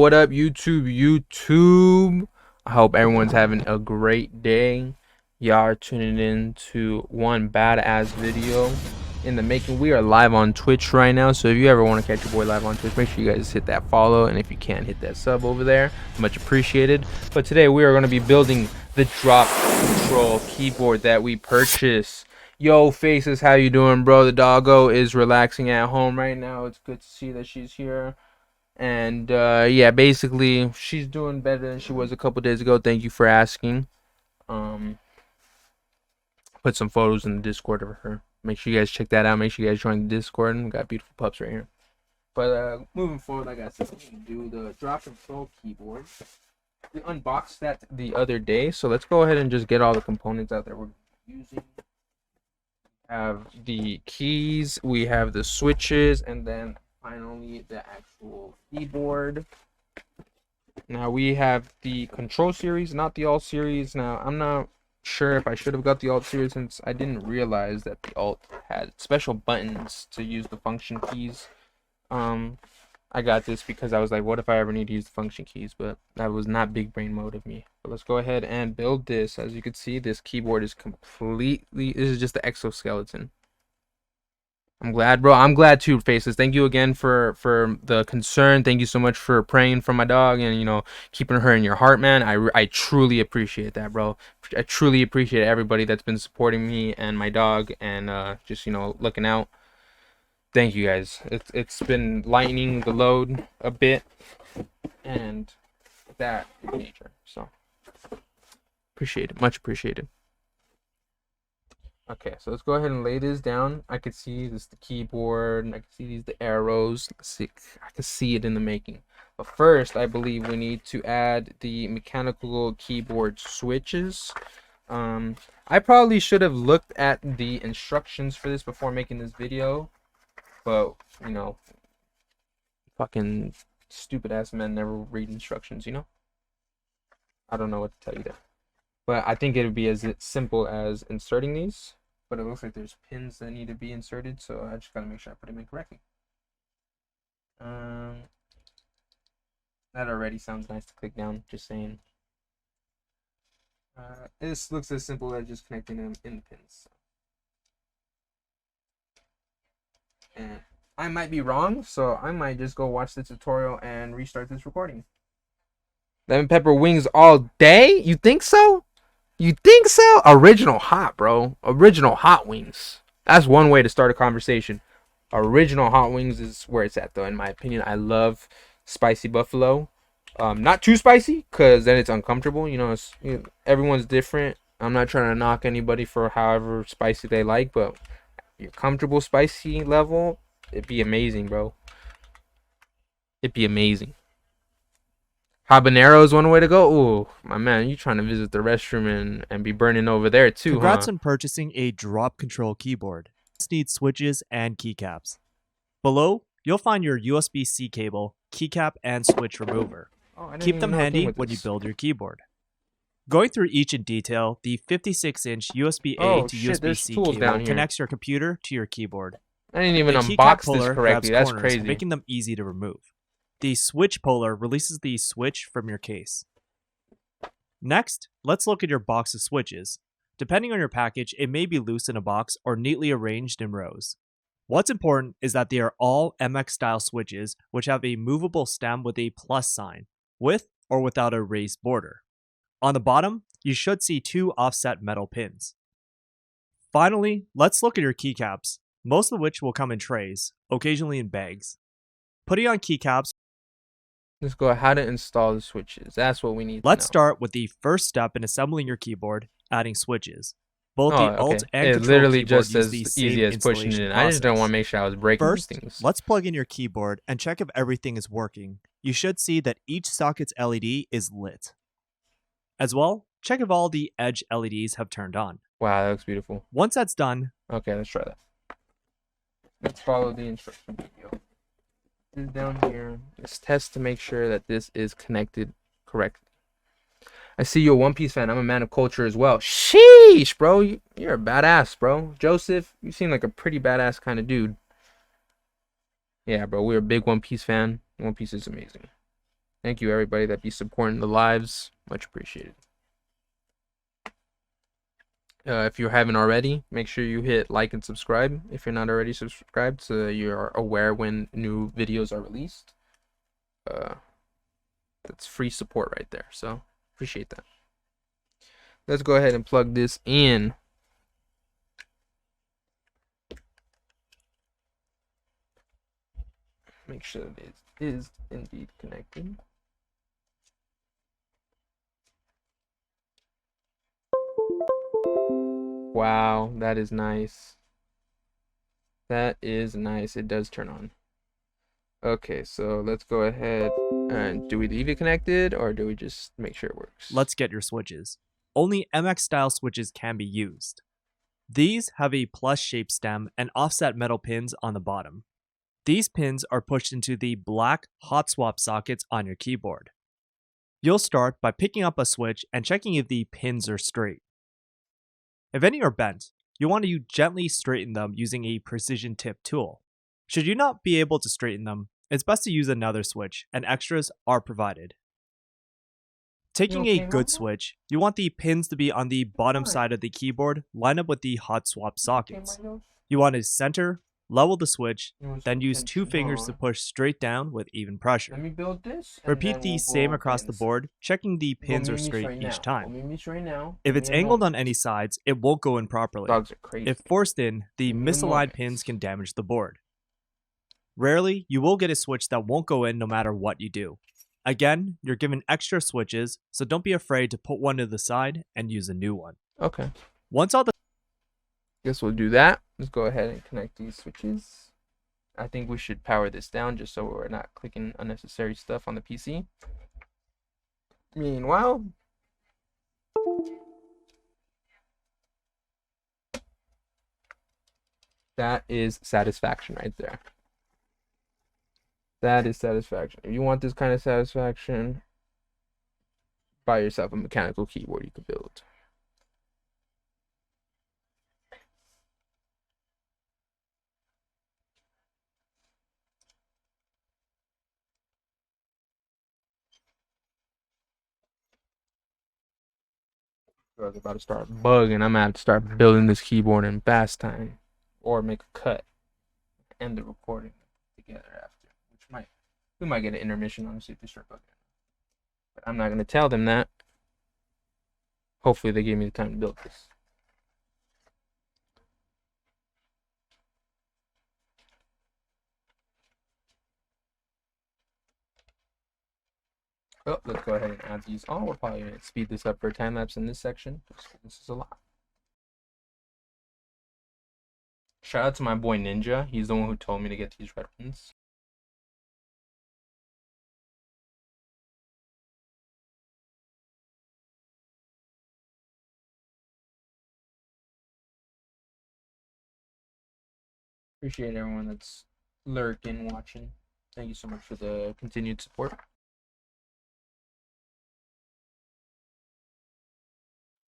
what up, YouTube? I hope everyone's having a great day. Y'all are tuning in to one badass video in the making. We are live on Twitch right now, so if you ever want to catch your boy live on Twitch, make sure you guys hit that follow, and if you can, hit that sub over there. Much appreciated. But today we are going to be building the Drop Ctrl keyboard that we purchased. Yo, Faces, how you doing, bro? The doggo is relaxing at home right now. It's good to see that she's here. And yeah, basically she's doing better than she was a couple days ago. Thank you for asking. Put some photos in the Discord of her. Make sure you guys check that out. Make sure you guys join the Discord. We got beautiful pups right here. But moving forward, like I said, we can do the Drop Ctrl keyboard. We unboxed that the other day, so let's go ahead and just get all the components out there we're using. We have the keys, we have the switches, and then finally the actual keyboard. Now we have the control series, not the alt series. Now I'm not sure if I should have got the alt series, since I didn't realize that the alt had special buttons to use the function keys. I got this because I was like, what if I ever need to use the function keys? But that was not big brain mode of me. But let's go ahead and build this. As you can see, this keyboard is completely, this is just the exoskeleton. I'm glad, bro. I'm glad too, Faces. Thank you again for the concern. Thank you so much for praying for my dog and, you know, keeping her in your heart, man. I truly appreciate that, bro. I truly appreciate everybody that's been supporting me and my dog and just, you know, looking out. Thank you guys. It's been lightening the load a bit and that nature. So appreciate it. Much appreciated. Okay, so let's go ahead and lay this down. I can see this the keyboard, and I can see these the arrows. Let's see, I can see it in the making. But first, I believe we need to add the mechanical keyboard switches. I probably should have looked at the instructions for this before making this video, but you know, fucking stupid ass men never read instructions, you know? I don't know what to tell you there. But I think it would be as simple as inserting these. But it looks like there's pins that need to be inserted, so I just gotta make sure I put them in correctly. That already sounds nice to click down, just saying. This looks as simple as just connecting them in the pins. And I might be wrong, so I might just go watch the tutorial and restart this recording. Lemon pepper wings all day? You think so? You think so? Original hot, bro. Original hot wings. That's one way to start a conversation. Original hot wings is where it's at, though, in my opinion. I love spicy buffalo. Not too spicy, because then it's uncomfortable. You know, everyone's different. I'm not trying to knock anybody for however spicy they like, but your comfortable spicy level, it'd be amazing, bro. It'd be amazing. Habanero is one way to go. Ooh, my man, you trying to visit the restroom and be burning over there too, Congrats huh? on purchasing a Drop Ctrl keyboard. This needs switches and keycaps. Below, you'll find your USB-C cable, keycap, and switch remover. Keep them handy when you build your keyboard. Going through each in detail, the 56-inch USB-A to USB-C cable connects your computer to your keyboard. I didn't even unbox this correctly. That's corners, crazy. Making them easy to remove. The switch puller releases the switch from your case. Next, let's look at your box of switches. Depending on your package, it may be loose in a box or neatly arranged in rows. What's important is that they are all MX style switches, which have a movable stem with a plus sign, with or without a raised border. On the bottom, you should see two offset metal pins. Finally, let's look at your keycaps, most of which will come in trays, occasionally in bags. Putting on keycaps, let's go how to install the switches. That's what we need to know. Let's start with the first step in assembling your keyboard, adding switches. Both the Alt and it Control literally keyboard just use as the easy same as pushing it in. I just don't want to make sure I was breaking First, things. Let's plug in your keyboard and check if everything is working. You should see that each socket's LED is lit. As well, check if all the edge LEDs have turned on. Wow, that looks beautiful. Once that's done, okay, let's try that. Let's follow the instruction video. This is down here. Let's test to make sure that this is connected correctly. I see you're a One Piece fan. I'm a man of culture as well. Sheesh, bro. You're a badass, bro. Joseph, you seem like a pretty badass kind of dude. Yeah, bro. We're a big One Piece fan. One Piece is amazing. Thank you, everybody that be supporting the lives. Much appreciated. If you haven't already, make sure you hit like and subscribe if you're not already subscribed, so that you're aware when new videos are released. That's free support right there, so appreciate that. Let's go ahead and plug this in. Make sure that it is indeed connected. Wow, that is nice. That is nice. It does turn on. Okay, so let's go ahead and do we leave it connected or do we just make sure it works? Let's get your switches. Only MX style switches can be used. These have a plus shaped stem and offset metal pins on the bottom. These pins are pushed into the black hot swap sockets on your keyboard. You'll start by picking up a switch and checking if the pins are straight. If any are bent, you want to gently straighten them using a precision tip tool. Should you not be able to straighten them, it's best to use another switch, and extras are provided. Taking a good switch, you want the pins to be on the bottom side of the keyboard, lined up with the hot swap sockets. You want to center, level the switch, then use 2 fingers to push straight down with even pressure. Let me build this. Repeat the same across the board, checking the pins are straight each time. If it's angled on any sides, it won't go in properly. Dogs are crazy. If forced in, the misaligned pins can damage the board. Rarely, you will get a switch that won't go in no matter what you do. Again, you're given extra switches, so don't be afraid to put one to the side and use a new one. Okay. Once all the Guess we'll do that. Let's go ahead and connect these switches. I think we should power this down just so we're not clicking unnecessary stuff on the PC. Meanwhile, that is satisfaction right there. That is satisfaction. If you want this kind of satisfaction, buy yourself a mechanical keyboard you can build. I was about to start bugging. I'm gonna have to start building this keyboard in fast time, or make a cut, end the recording together after. We might get an intermission on see if they start bugging. But I'm not gonna tell them that. Hopefully they give me the time to build this. Oh, let's go ahead and add these on. We're probably gonna speed this up for a time lapse in this section. This is a lot. Shout out to my boy Ninja. He's the one who told me to get these red ones. Appreciate everyone that's lurking, watching. Thank you so much for the continued support.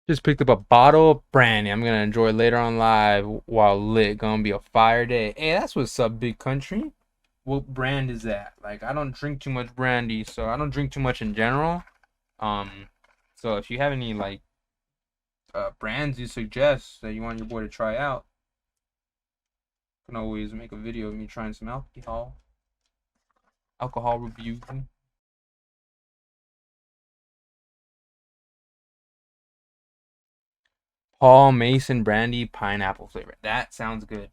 Just picked up a bottle of brandy. I'm gonna enjoy later on live while lit. Gonna be a fire day. Hey, that's what's up, big country. What brand is that? Like, I don't drink too much brandy, so I don't drink too much in general. So if you have any like brands you suggest that you want your boy to try out, you can always make a video of me trying some alcohol review. Paul Mason brandy pineapple flavor. That sounds good.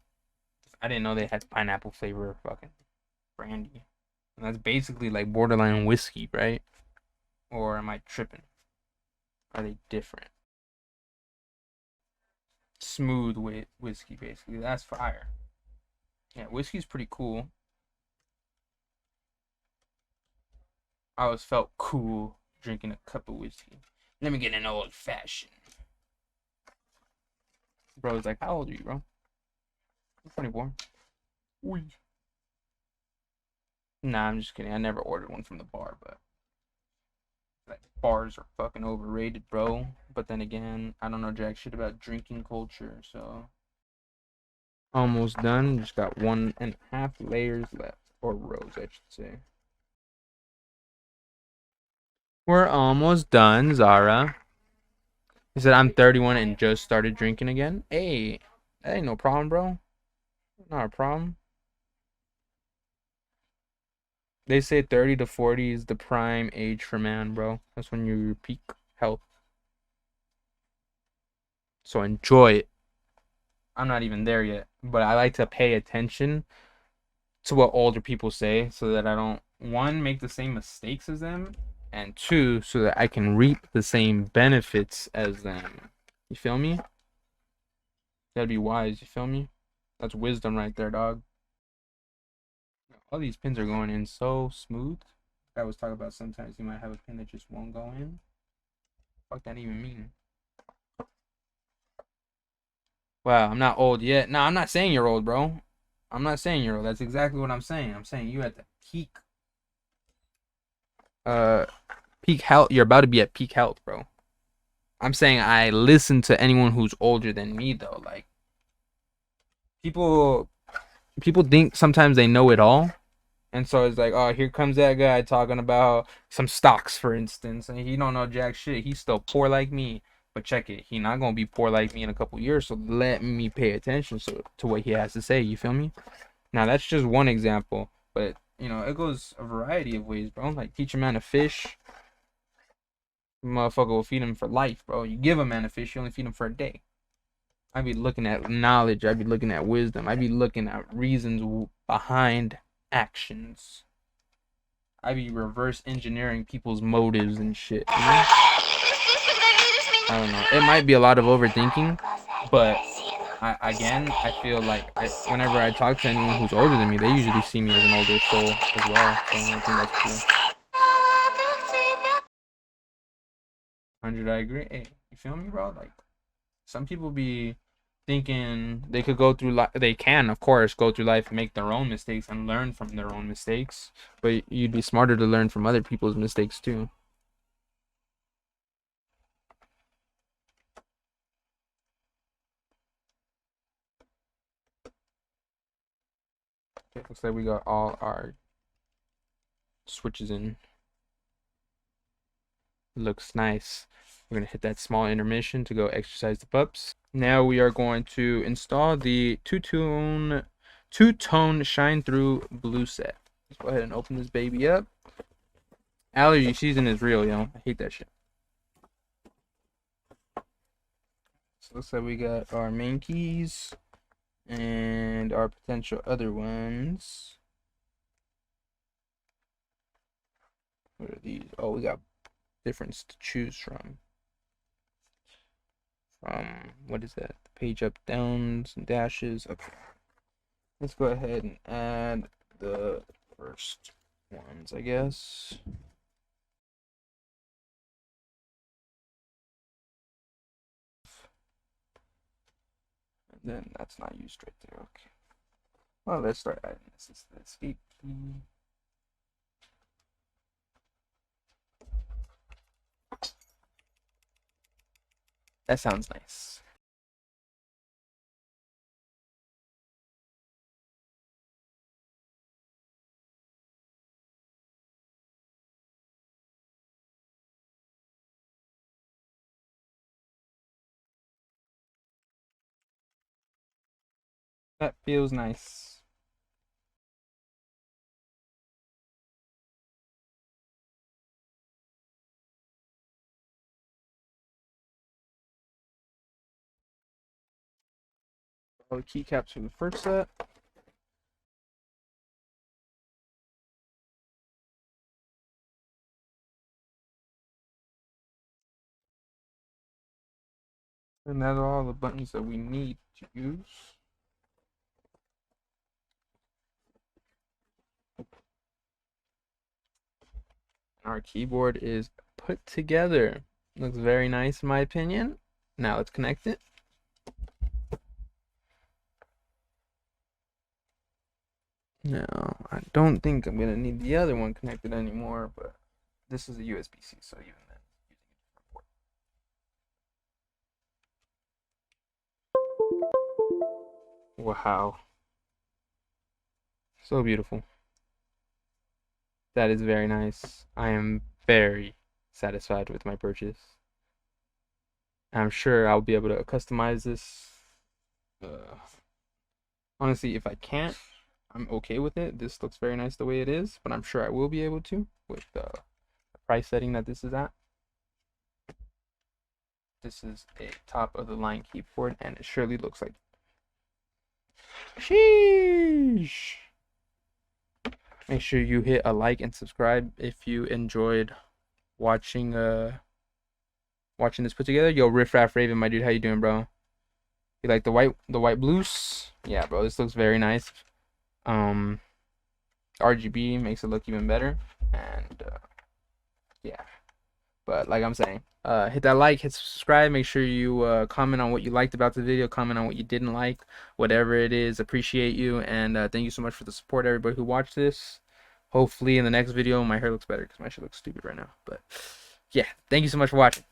I didn't know they had pineapple flavor fucking brandy. And that's basically like borderline whiskey, right? Or am I tripping? Are they different? Smooth whiskey, basically. That's fire. Yeah, whiskey's pretty cool. I always felt cool drinking a cup of whiskey. Let me get an old fashioned. Bro's like, how old are you, bro? I'm 24. Oy. Nah, I'm just kidding. I never ordered one from the bar, but like bars are fucking overrated, bro. But then again, I don't know jack shit about drinking culture, so almost done. Just got 1.5 layers left, or rows, I should say. We're almost done, Zara. He said, I'm 31 and just started drinking again. Hey, that ain't no problem, bro. Not a problem. They say 30 to 40 is the prime age for man, bro. That's when you're peak health. So enjoy it. I'm not even there yet, but I like to pay attention to what older people say so that I don't, one, make the same mistakes as them, and two, so that I can reap the same benefits as them. You feel me? You gotta be wise, you feel me? That's wisdom right there, dog. All these pins are going in so smooth. I was talking about sometimes you might have a pin that just won't go in. What that even mean? Wow, I'm not old yet. No, I'm not saying you're old, bro. I'm not saying you're old. That's exactly what I'm saying. I'm saying you at the peak. Peak health. You're about to be at peak health, bro. I'm saying I listen to anyone who's older than me, though. Like people, people think sometimes they know it all, and so it's like, oh, here comes that guy talking about some stocks, for instance, and he don't know jack shit. He's still poor like me. But check it, he not gonna be poor like me in a couple years. So let me pay attention to what he has to say. You feel me? Now that's just one example, but it goes a variety of ways, bro. Like teach a man to fish, motherfucker will feed him for life, bro. You give a man a fish, you only feed him for a day. I'd be looking at knowledge, I'd be looking at wisdom, I'd be looking at reasons behind actions. I'd be reverse engineering people's motives and shit. I don't know. It might be a lot of overthinking, but I feel like whenever I talk to anyone who's older than me, they usually see me as an older soul as well. So I think that's cool. 100, I agree. Hey, you feel me, bro? Like some people be thinking they could go through life. They can, of course, go through life and make their own mistakes and learn from their own mistakes. But you'd be smarter to learn from other people's mistakes too. Okay, looks like we got all our switches in. Looks nice. We're going to hit that small intermission to go exercise the pups. Now we are going to install the two-tone shine through blue set. Let's go ahead and open this baby up. Allergy season is real, yo. I hate that shit. So looks like we got our main keys and our potential other ones. What are these? Oh, we got difference to choose from. What is that? Page up, downs, and dashes. Okay. Let's go ahead and add the first ones, I guess. And then that's not used right there. Okay. Well, let's start adding this. This is the escape key. That sounds nice. That feels nice. All the keycaps for the first set. And that's all the buttons that we need to use. Our keyboard is put together. Looks very nice in my opinion. Now let's connect it. Now, I don't think I'm going to need the other one connected anymore, but this is a USB-C, so even then, wow. So beautiful. That is very nice. I am very satisfied with my purchase. I'm sure I'll be able to customize this. Honestly, if I can't, I'm okay with it. This looks very nice the way it is, but I'm sure I will be able to with the price setting that this is at. This is a top of the line keyboard, and it surely looks like. Sheesh. Make sure you hit a like and subscribe if you enjoyed watching this put together. Yo, Riff Raff Raven, my dude, how you doing, bro? You like the white blues? Yeah, bro, this looks very nice. RGB makes it look even better, and yeah. But like I'm saying, hit that like, hit subscribe. Make sure you comment on what you liked about the video, comment on what you didn't like, whatever it is. Appreciate you, and thank you so much for the support, everybody who watched this. Hopefully in the next video my hair looks better because my shit looks stupid right now. But yeah, thank you so much for watching.